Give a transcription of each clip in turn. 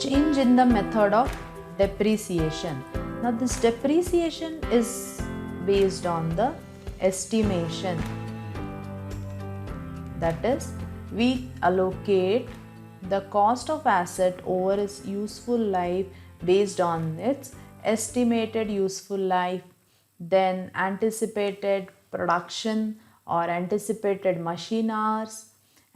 change in the method of depreciation. Now this depreciation is based on the estimation. That is, we allocate the cost of asset over its useful life based on its estimated useful life, then anticipated production or anticipated machine hours,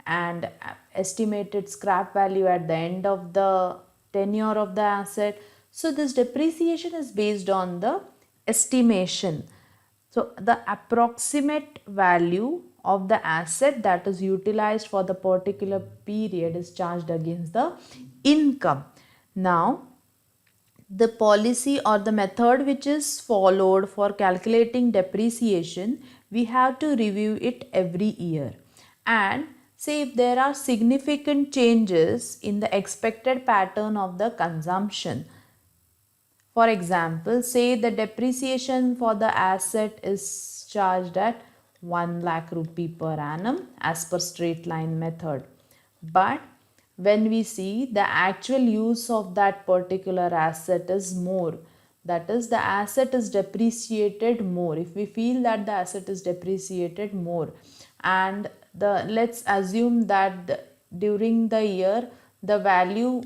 and estimated scrap value at the end of the tenure of the asset. So this depreciation is based on the estimation. So the approximate value of the asset that is utilized for the particular period is charged against the income. Now the policy or the method which is followed for calculating depreciation, we have to review it every year and say if there are significant changes in the expected pattern of the consumption. For example, say the depreciation for the asset is charged at 1 lakh rupee per annum as per straight line method. But when we see the actual use of that particular asset is more, that is the asset is depreciated more, if we feel that the asset is depreciated more, and let's assume that during the year the value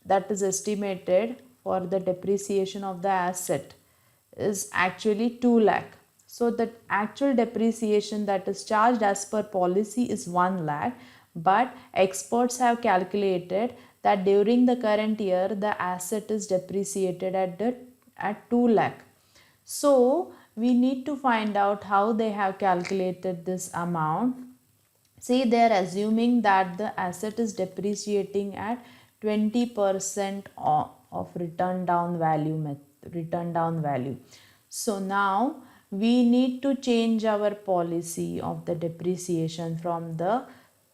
that is estimated for the depreciation of the asset is actually 2 lakh. So the actual depreciation that is charged as per policy is 1 lakh, but experts have calculated that during the current year the asset is depreciated at 2 lakh. So we need to find out how they have calculated this amount. See, they are assuming that the asset is depreciating at 20% of return down value. So now we need to change our policy of the depreciation from the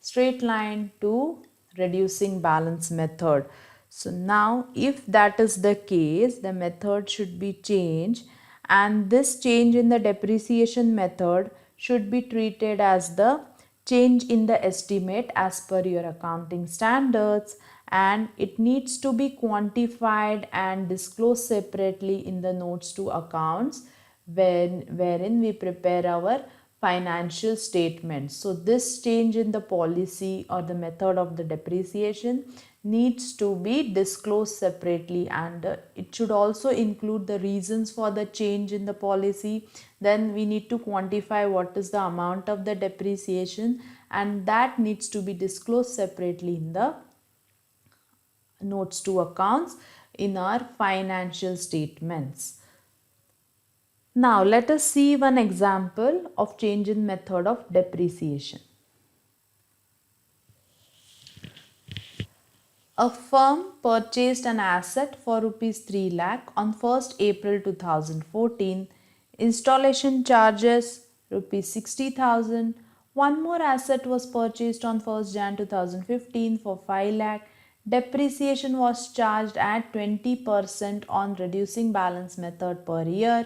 straight line to reducing balance method. So now if that is the case, the method should be changed, and this change in the depreciation method should be treated as the change in the estimate as per your accounting standards, and it needs to be quantified and disclosed separately in the notes to accounts wherein we prepare our financial statements. So this change in the policy or the method of the depreciation needs to be disclosed separately, and it should also include the reasons for the change in the policy. Then we need to quantify what is the amount of the depreciation, and that needs to be disclosed separately in the notes to accounts in our financial statements. Now let us see one example of change in method of depreciation. A firm purchased an asset for rupees 3 lakh on 1st April 2014. Installation charges rupees 60,000. One more asset was purchased on 1st Jan 2015 for 5 lakh. Depreciation was charged at 20% on reducing balance method per year.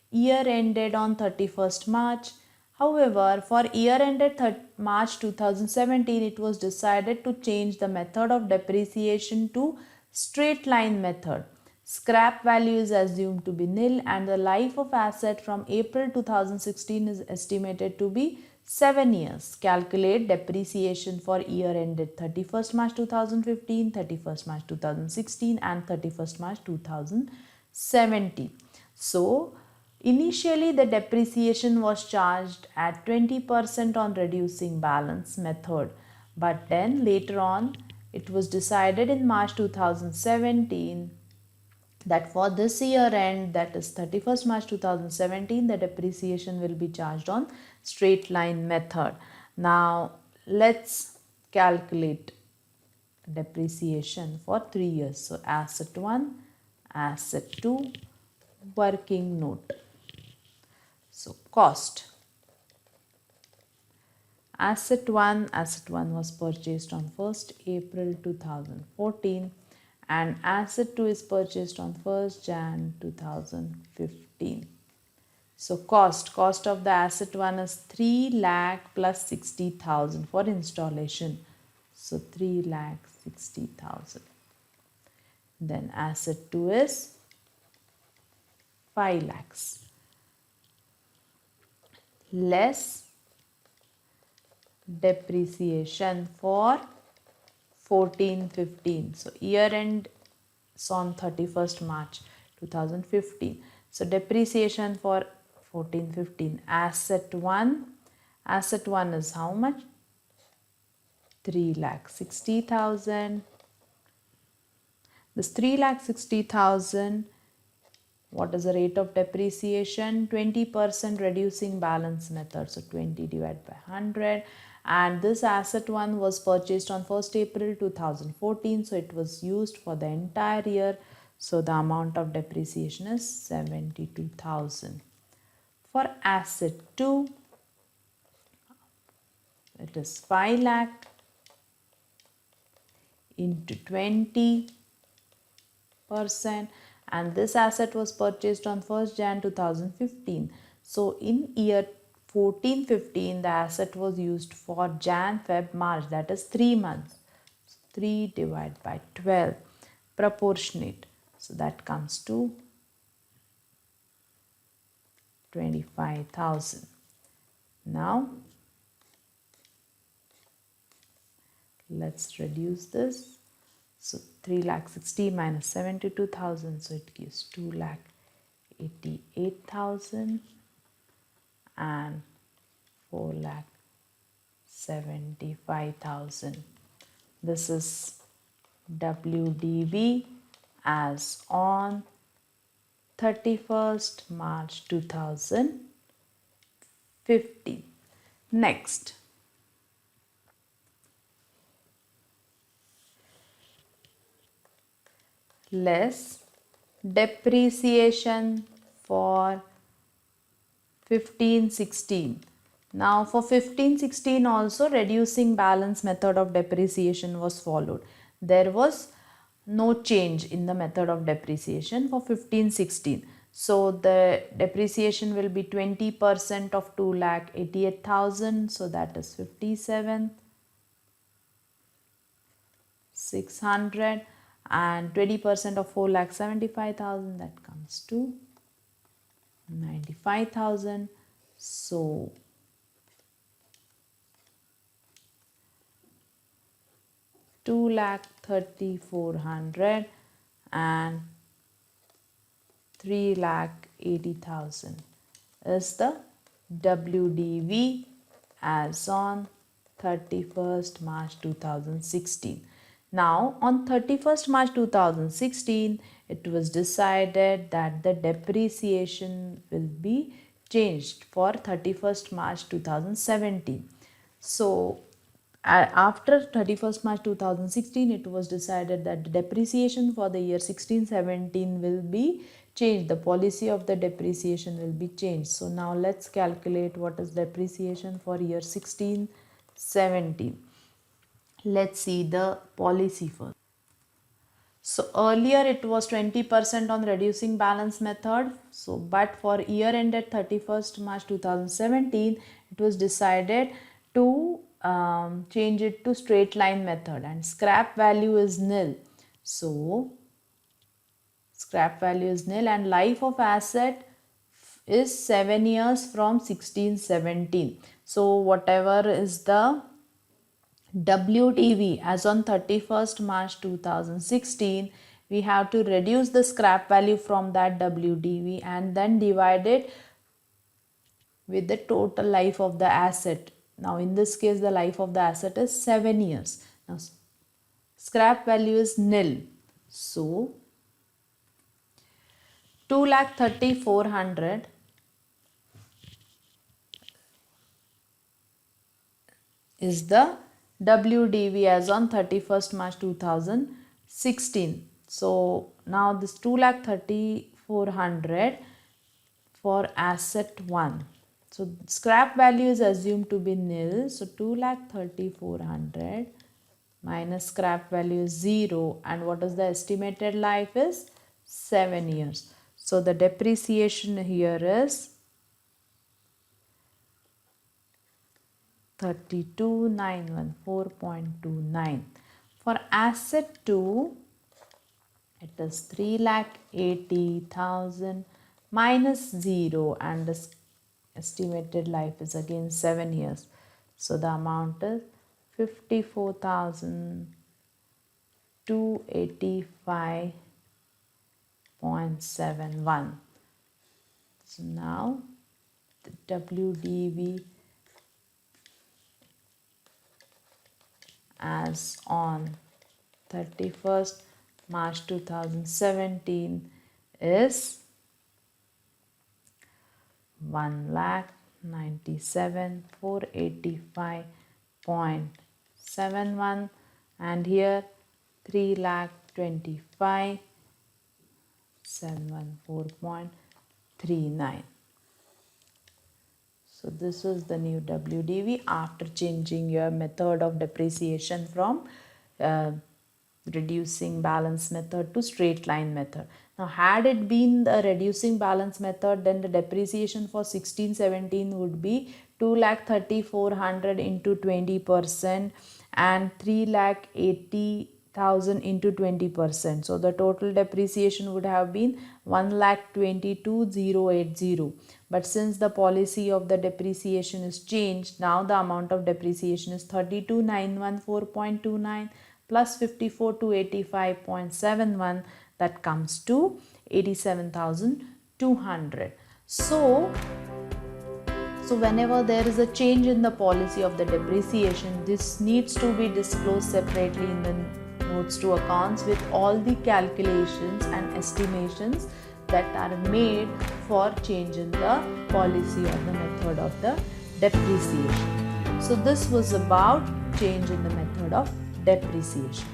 Year ended on 31st March. However, for year ended March 2017, it was decided to change the method of depreciation to straight line method. Scrap value is assumed to be nil, and the life of asset from April 2016 is estimated to be 7 years. Calculate depreciation for year ended 31st March 2015, 31st March 2016 and 31st March 2017. So, initially, the depreciation was charged at 20% on reducing balance method, but then later on it was decided in March 2017 that for this year end, that is 31st March 2017, the depreciation will be charged on straight line method. Now let's calculate depreciation for 3 years. So asset 1, asset 2, working note. So cost. Asset 1 was purchased on 1st April 2014 and asset 2 is purchased on 1st Jan 2015. So cost of the asset 1 is 3 lakh plus 60,000 for installation. So 3 lakh 60,000. Then asset 2 is 5 lakhs. Less depreciation for 14-15. So year end is on 31st March 2015. So depreciation for 14-15. Asset 1 is how much? 3,60,000. This 3,60,000, what is the rate of depreciation? 20% reducing balance method. So 20 divided by 100. And this asset 1 was purchased on 1st April 2014. So it was used for the entire year. So the amount of depreciation is 72,000. For asset 2, it is 5 lakh into 20%, and this asset was purchased on 1st Jan 2015. So in year 14-15, the asset was used for Jan, Feb, March, that is 3 months. 3 divided by 12 proportionate. So that comes to 25,000. Now let's reduce this. So 3,60,000 minus 72,000, so it gives 2,88,000 and 4,75,000. This is WDV as on 31st March 2015. Next, less depreciation for 15-16. Now for 15-16 also reducing balance method of depreciation was followed. There was no change in the method of depreciation for 15-16. So the depreciation will be 20% of 2,88,000. So that is 57,600, and 20% of 4,75,000, that comes to 95,000. So 2,30,400 and 3,80,000 is the WDV as on 31st March 2016. Now on 31st March 2016, it was decided that the depreciation will be changed for 31st March 2017. So after 31st March 2016, it was decided that the depreciation for the year 16-17 will be changed. The policy of the depreciation will be changed. So now let's calculate what is depreciation for year 16-17. Let's see the policy first. So earlier it was 20% on reducing balance method. So but for year ended 31st March 2017, it was decided to change it to straight line method, and scrap value is nil. So scrap value is nil and life of asset is 7 years from 16-17. So whatever is the WDV as on 31st March 2016, we have to reduce the scrap value from that WDV and then divide it with the total life of the asset. Now in this case the life of the asset is 7 years. Now scrap value is nil. So 2,30,400 is the WDV as on 31st March 2016. So now this 2,30,400 for asset 1. So scrap value is assumed to be nil. So 2,30,400 minus scrap value is 0, and what is the estimated life is 7 years. So the depreciation here is 32,914.29. For asset 2, It is 3,80,000 minus 0, and the estimated life is again 7 years. So the amount is 54,285.71. So now the WDV as on 31st March 2017 is 1,97,485.71, and here 3,25,714.39. So this is the new WDV after changing your method of depreciation from reducing balance method to straight line method. Now had it been the reducing balance method, then the depreciation for 1617 would be 2,34,000 into 20% and 3,80,000 into 20%. So the total depreciation would have been 1,22,080. But since the policy of the depreciation is changed, now the amount of depreciation is 32,914.29 plus 54,285.71, that comes to 87,200. So whenever there is a change in the policy of the depreciation, this needs to be disclosed separately in the notes to accounts with all the calculations and estimations that are made for change in the policy or the method of the depreciation. So this was about change in the method of depreciation.